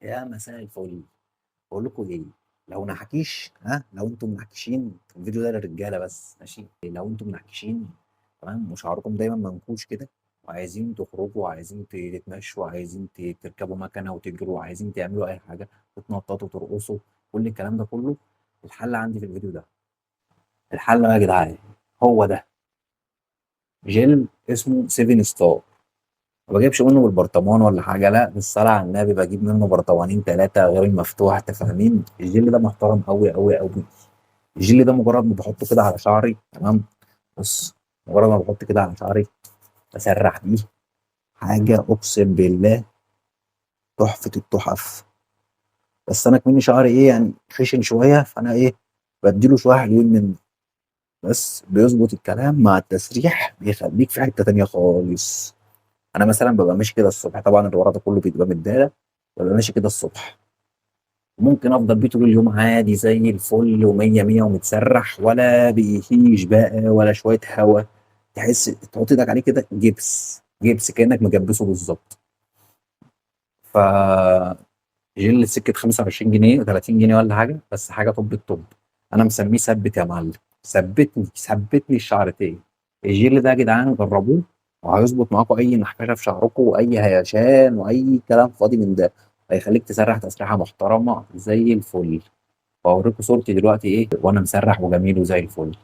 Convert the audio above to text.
يا مساء الفل. بقول لكم ايه؟ لو نحكيش، لو انتم منحكشين الفيديو ده للرجاله بس، ماشي؟ لو انتم منحكشين تمام وشعركم دايما منكوش كده، وعايزين تخرجوا وعايزين تتمشوا وعايزين تركبوا مكنه وتجروا وعايزين تعملوا اي حاجه، تتنططوا ترقصوا، كل الكلام ده كله، الحل عندي في الفيديو ده. الحل بقى يا جدعان هو ده: جل اسمه 7 ستار. ما بجيبش منه بالبرطمان ولا حاجه، لا بالصلاه على النبي بجيب منه برطمانين ثلاثه غير المفتوح، انت فاهمين؟ الجل ده محترم قوي قوي قوي. الجل ده مجرد ما بحطه كده على شعري، تمام؟ بص، مجرد ما بحط كده على شعري بسرح بيه، حاجه اقسم بالله تحفه التحف. بس انا كمني شعري ايه يعني خشن شويه، فانا ايه بديله شويه حلوين منه، بس بيظبط الكلام مع التسريح بيخليك في حته تانيه خالص. انا مثلا ببقى ماشي كده الصبح، طبعا الورا ده كله بيبقى متدارى، ببقى ماشي كده الصبح ممكن افضل بيه طول اليوم عادي زي الفل ومية مية ومتسرح، ولا بيهيج بقى ولا شويه هوا. تحس تحط ايدك عليه كده جبس جبس كانك مجبسه بالظبط. ف جل سكه 25 جنيه و30 جنيه ولا حاجه، بس حاجه توب التوب. انا مسميه ثبت يا معلم. ثبتني الشعرتين. الجل ده يا جدعان جربوه وهيظبط معاكم اي نحكشه في شعركم واي هيشان واي كلام فاضي من ده. هيخليك تسرح تسريحه محترمه زي الفل. هوريكم صورتي دلوقتي ايه وانا مسرح وجميل وزي الفل.